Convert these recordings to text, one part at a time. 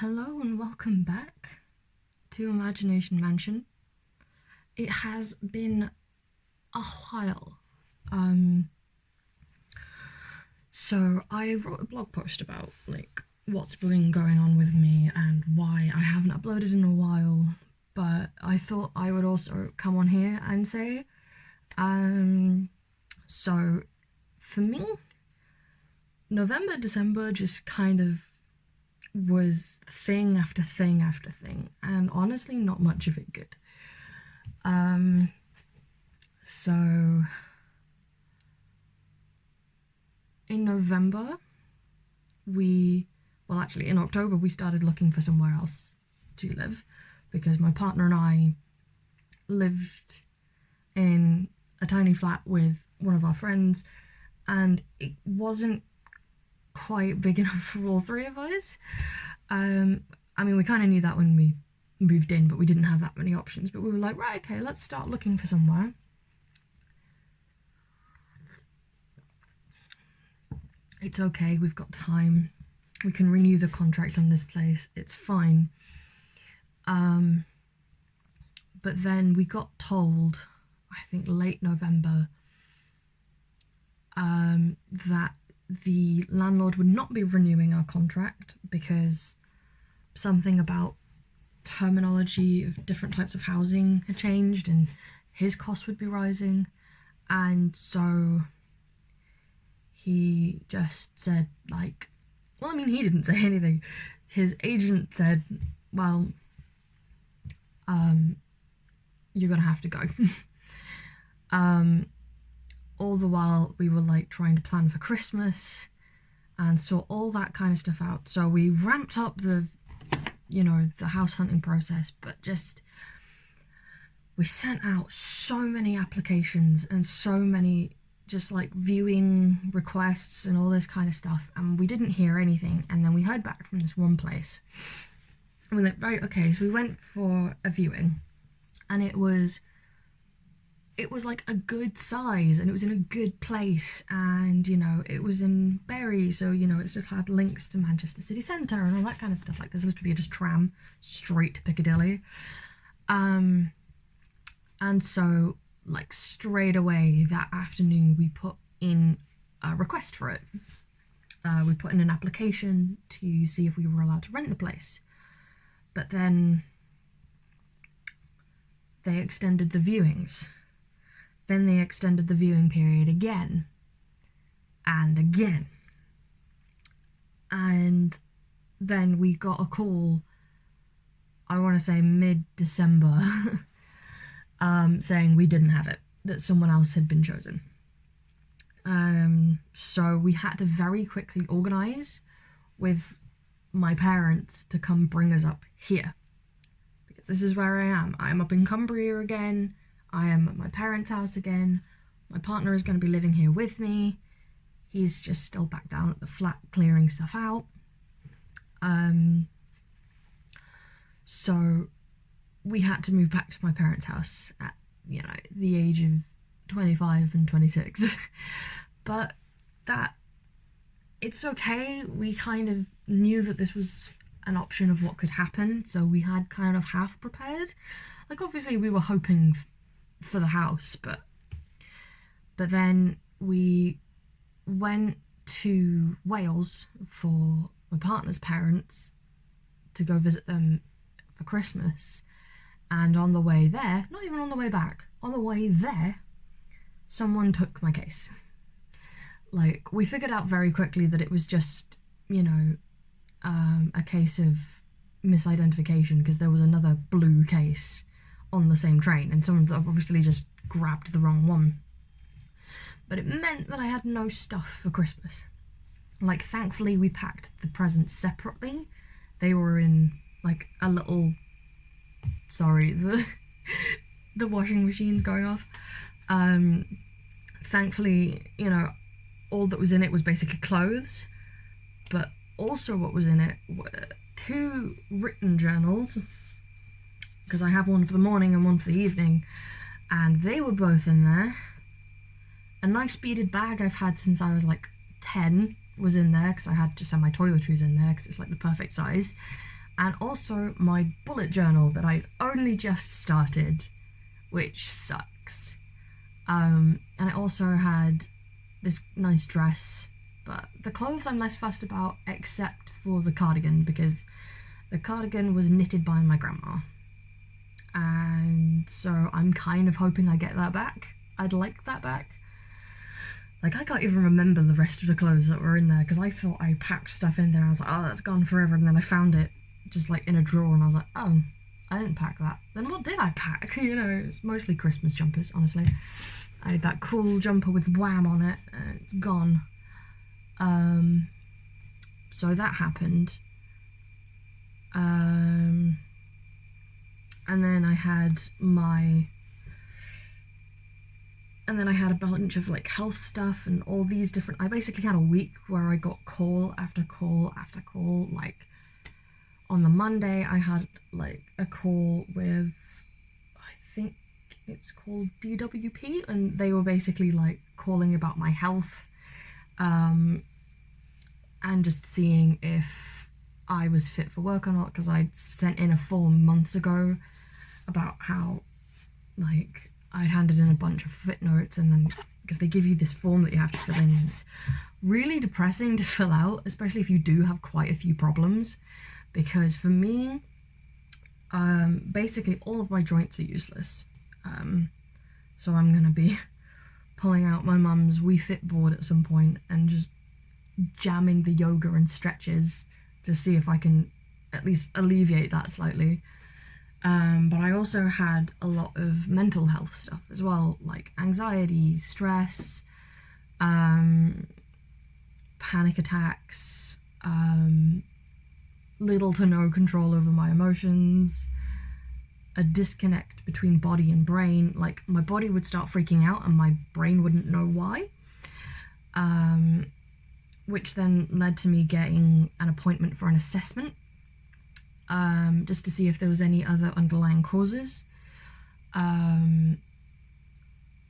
Hello and welcome back to Imagination Mansion. It has been a while. So I wrote a blog post about what's been going on with me and why I haven't uploaded in a while, but I thought I would also come on here and say, so for me, November, December just kind of was thing after thing after thing, and honestly not much of it good. So in November in October we started looking for somewhere else to live because my partner and I lived in a tiny flat with one of our friends and it wasn't quite big enough for all three of us. I mean, we kind of knew that when we moved in, but we didn't have that many options. But we were like, right, okay, let's start looking for somewhere. It's okay, we've got time. We can renew the contract on this place. It's fine. But then we got told, I think late November, that the landlord would not be renewing our contract because something about terminology of different types of housing had changed and his costs would be rising. And so he just said, he didn't say anything. His agent said, well, you're gonna have to go. All the while we were trying to plan for Christmas and sort all that kind of stuff out. So we ramped up the house hunting process, but we sent out so many applications and so many viewing requests and all this kind of stuff, and we didn't hear anything. And then we heard back from this one place and we're like, right, okay. So we went for a viewing and it was like a good size and it was in a good place, and it was in Bury, so it's just had links to Manchester City Centre and all that kind of stuff. There's literally just tram straight to Piccadilly. And so straight away that afternoon we put in a request for it. We put in an application to see if we were allowed to rent the place, but then they extended the viewings. Then they extended the viewing period again and again. And then we got a call, I want to say mid-December, saying we didn't have it, that someone else had been chosen. So we had to very quickly organise with my parents to come bring us up here. Because this is where I am. I'm up in Cumbria again. I am at my parents' house again. My partner is going to be living here with me. He's just still back down at the flat clearing stuff out. So we had to move back to my parents' house at, the age of 25 and 26. But it's okay. We kind of knew that this was an option of what could happen, so we had kind of half prepared. Obviously we were hoping for the house, but then we went to Wales for my partner's parents to go visit them for Christmas, and on the way there, not even on the way back, on the way there, someone took my case. We figured out very quickly that it was just a case of misidentification, because there was another blue case on the same train and someone obviously just grabbed the wrong one. But it meant that I had no stuff for Christmas. Thankfully we packed the presents separately. They were in a little, sorry, the washing machine's going off. Thankfully, all that was in it was basically clothes, but also what was in it were 2 written journals, because I have one for the morning and one for the evening, and they were both in there. A nice beaded bag I've had since I was 10 was in there, because I had my toiletries in there, because it's the perfect size. and also my bullet journal that I'd only just started, which sucks. And I also had this nice dress, but the clothes I'm less fussed about, except for the cardigan, because the cardigan was knitted by my grandma. And so I'm kind of hoping I get that back. I'd like that back. Like, I can't even remember the rest of the clothes that were in there, because I thought I packed stuff in there. I was like, oh, that's gone forever. And then I found it just like in a drawer, and I was like, oh, I didn't pack that. Then what did I pack? You know, it's mostly Christmas jumpers, honestly. I had that cool jumper with Wham on it, and it's gone. So that happened. And then I had a bunch of like health stuff and all these different. I basically had a week where I got call after call after call. Like, on the Monday, I had like a call with, I think it's called DWP, and they were basically like calling about my health, and just seeing if I was fit for work or not, because I'd sent in a form months ago about how, like, I'd handed in a bunch of fit notes, and then because they give you this form that you have to fill in, it's really depressing to fill out, especially if you do have quite a few problems. Because for me, basically all of my joints are useless. So I'm gonna be pulling out my mum's Wii Fit board at some point and just jamming the yoga and stretches to see if I can at least alleviate that slightly. But I also had a lot of mental health stuff as well, like anxiety, stress, panic attacks, little to no control over my emotions, a disconnect between body and brain. Like, my body would start freaking out and my brain wouldn't know why. Which then led to me getting an appointment for an assessment, just to see if there was any other underlying causes. And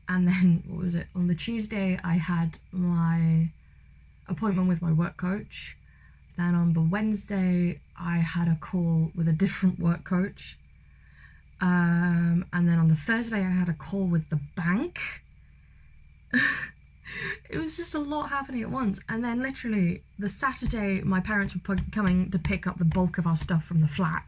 then, what was it? On the Tuesday, I had my appointment with my work coach. Then on the Wednesday, I had a call with a different work coach. And then on the Thursday, I had a call with the bank. It was just a lot happening at once. And then literally the Saturday, my parents were coming to pick up the bulk of our stuff from the flat.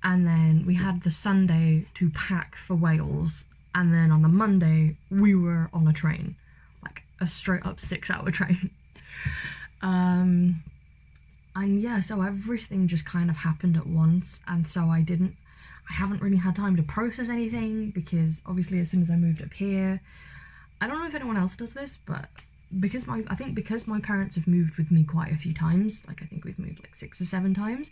And then we had the Sunday to pack for Wales. And then on the Monday, we were on a train, like a straight up 6-hour train. And yeah, so everything just kind of happened at once. And so I haven't really had time to process anything, because obviously as soon as I moved up here, I don't know if anyone else does this, but because my parents have moved with me quite a few times, like I think we've moved like 6 or 7 times,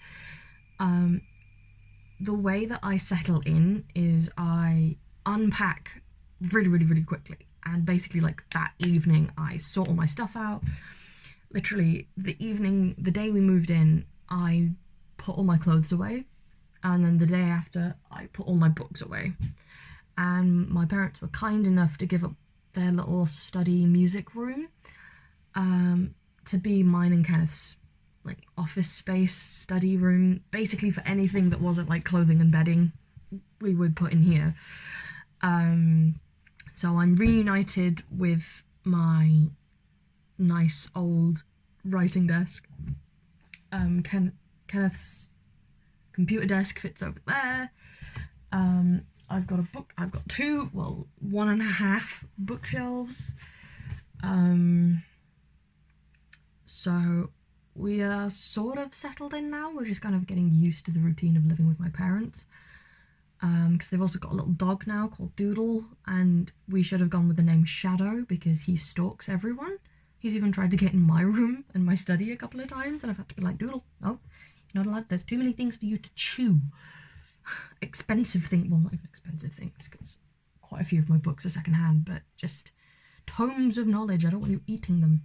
the way that I settle in is I unpack really, really, really quickly. And basically, like, that evening, I sort all my stuff out. Literally, the day we moved in, I put all my clothes away. And then the day after, I put all my books away. And my parents were kind enough to give up their little study music room, to be mine and Kenneth's like office space, study room, basically for anything that wasn't like clothing and bedding, we would put in here. So I'm reunited with my nice old writing desk. Kenneth's computer desk fits over there. I've got 1.5 bookshelves. So we are sort of settled in now. We're just kind of getting used to the routine of living with my parents. Because they've also got a little dog now called Doodle, and we should have gone with the name Shadow because he stalks everyone. He's even tried to get in my room and my study a couple of times, and I've had to be like, Doodle, no, you're not allowed. There's too many things for you to chew. Expensive things, well, not even expensive things, because quite a few of my books are secondhand, but just tomes of knowledge. I don't want you eating them.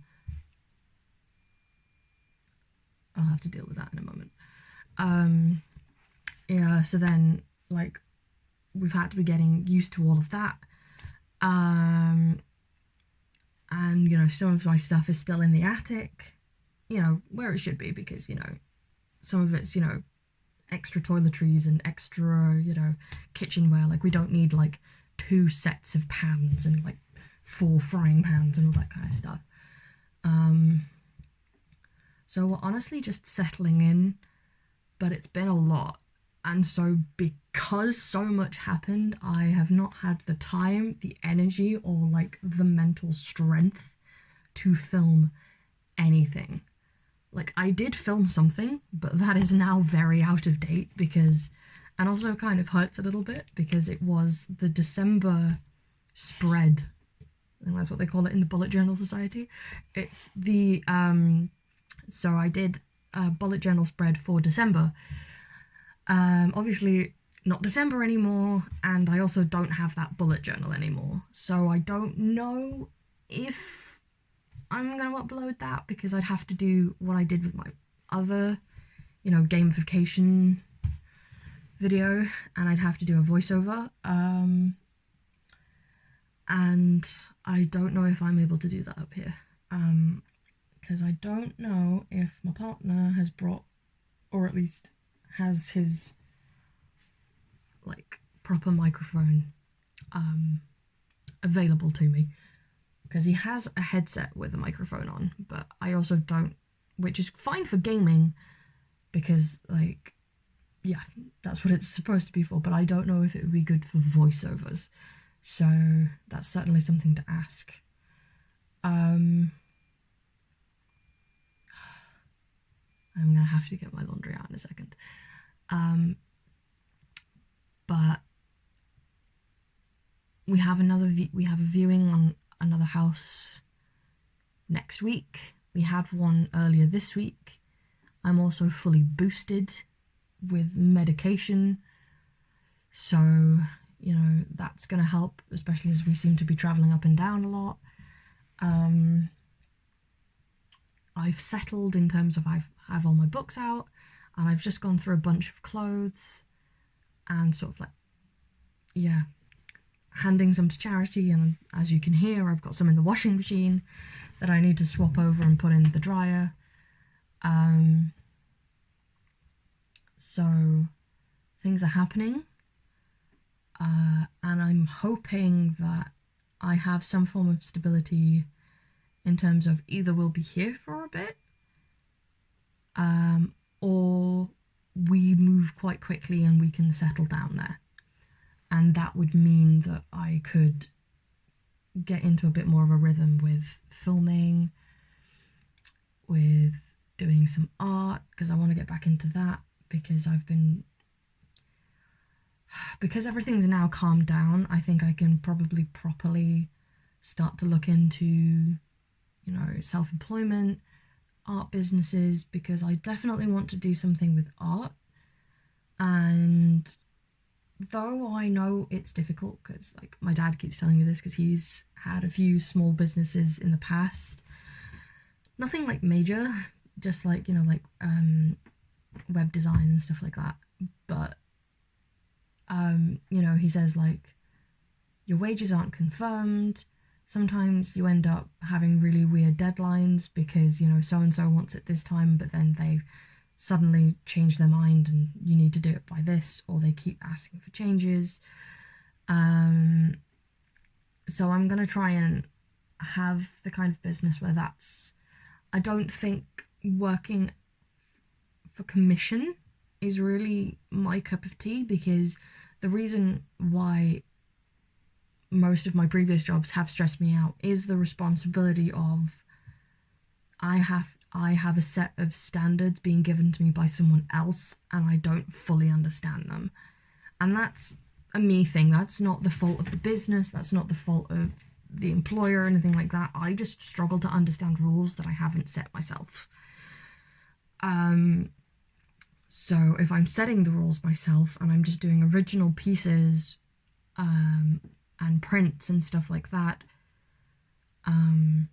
I'll have to deal with that in a moment. Yeah, so then, like, we've had to be getting used to all of that. And, you know, some of my stuff is still in the attic, you know, where it should be, because, you know, some of it's, you know, extra toiletries and extra, kitchenware. Like, we don't need like 2 sets of pans and like 4 frying pans and all that kind of stuff. So we're honestly just settling in, but it's been a lot. And so because so much happened, I have not had the time, the energy, or like the mental strength to film anything. Like, I did film something, but that is now very out of date because, and also kind of hurts a little bit because it was the December spread. And that's what they call it in the Bullet Journal Society. It's the, so I did a bullet journal spread for December. Obviously not December anymore, and I also don't have that bullet journal anymore. So I don't know if I'm going to upload that because I'd have to do what I did with my other, gamification video, and I'd have to do a voiceover. And I don't know if I'm able to do that up here. Because I don't know if my partner has brought, or at least has his, like, proper microphone available to me. Because he has a headset with a microphone on, but I also don't, which is fine for gaming, because, like, yeah, that's what it's supposed to be for, but I don't know if it would be good for voiceovers. So that's certainly something to ask. I'm gonna have to get my laundry out in a second. But we have a viewing on another house next week. We had one earlier this week. I'm also fully boosted with medication, so that's gonna help, especially as we seem to be traveling up and down a lot. I've settled in terms of I have all my books out, and I've just gone through a bunch of clothes and sort of like, handing some to charity, and as you can hear, I've got some in the washing machine that I need to swap over and put in the dryer. So things are happening, and I'm hoping that I have some form of stability in terms of either we'll be here for a bit, or we move quite quickly and we can settle down there. And that would mean that I could get into a bit more of a rhythm with filming, with doing some art, because I want to get back into that, because because everything's now calmed down, I think I can probably properly start to look into, self-employment, art businesses, because I definitely want to do something with art. And though I know it's difficult, because like my dad keeps telling me this, because he's had a few small businesses in the past, nothing like major, just like web design and stuff like that, but he says, like, your wages aren't confirmed. Sometimes you end up having really weird deadlines because so and so wants it this time, but then they suddenly change their mind and you need to do it by this, or they keep asking for changes. So I'm going to try and have the kind of business where I don't think working for commission is really my cup of tea, because the reason why most of my previous jobs have stressed me out is the responsibility of I have a set of standards being given to me by someone else, and I don't fully understand them. And that's a me thing. That's not the fault of the business. That's not the fault of the employer or anything like that. I just struggle to understand rules that I haven't set myself. So if I'm setting the rules myself and I'm just doing original pieces, and prints and stuff like that, I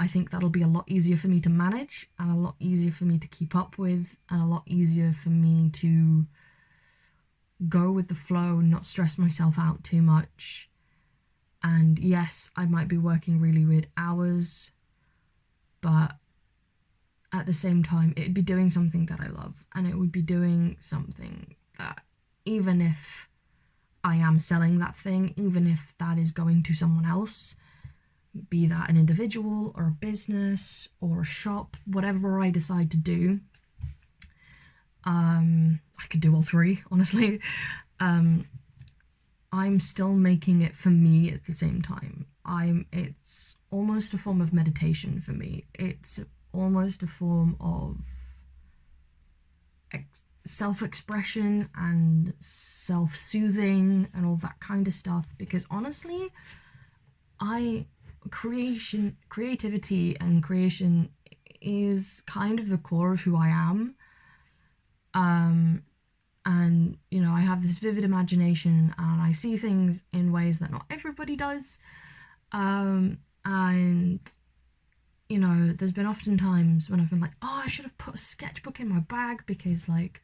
think that'll be a lot easier for me to manage, and a lot easier for me to keep up with, and a lot easier for me to go with the flow, not stress myself out too much. And yes, I might be working really weird hours, but at the same time, it'd be doing something that I love, and it would be doing something that, even if I am selling that thing, even if that is going to someone else, be that an individual or a business or a shop, whatever I decide to do, I could do all three, honestly. I'm still making it for me at the same time. It's almost a form of meditation for me. It's almost a form of self-expression and self-soothing and all that kind of stuff, because honestly, creativity and creation is kind of the core of who I am. And I have this vivid imagination, and I see things in ways that not everybody does. And there's been often times when I've been like, oh, I should have put a sketchbook in my bag, because like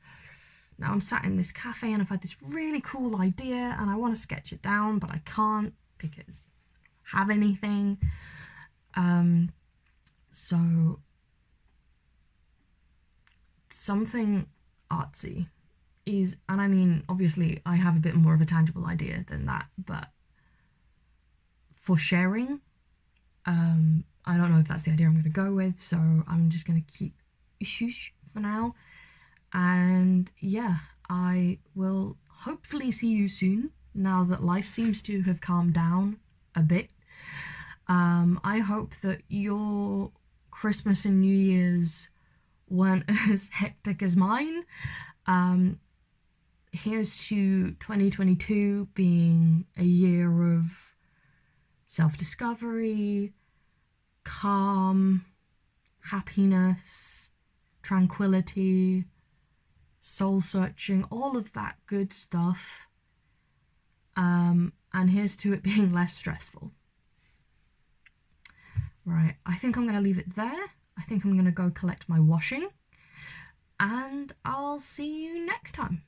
now I'm sat in this cafe and I've had this really cool idea and I want to sketch it down, but I can't because I don't have anything. So something artsy is, and I mean, obviously I have a bit more of a tangible idea than that, but for sharing, I don't know if that's the idea I'm going to go with, so I'm just going to keep shush for now. And yeah, I will hopefully see you soon, now that life seems to have calmed down a bit. I hope that your Christmas and New Year's weren't as hectic as mine. Here's to 2022 being a year of self-discovery, calm, happiness, tranquility, soul-searching, all of that good stuff. And here's to it being less stressful. Right, I think I'm going to leave it there. I think I'm going to go collect my washing, and I'll see you next time.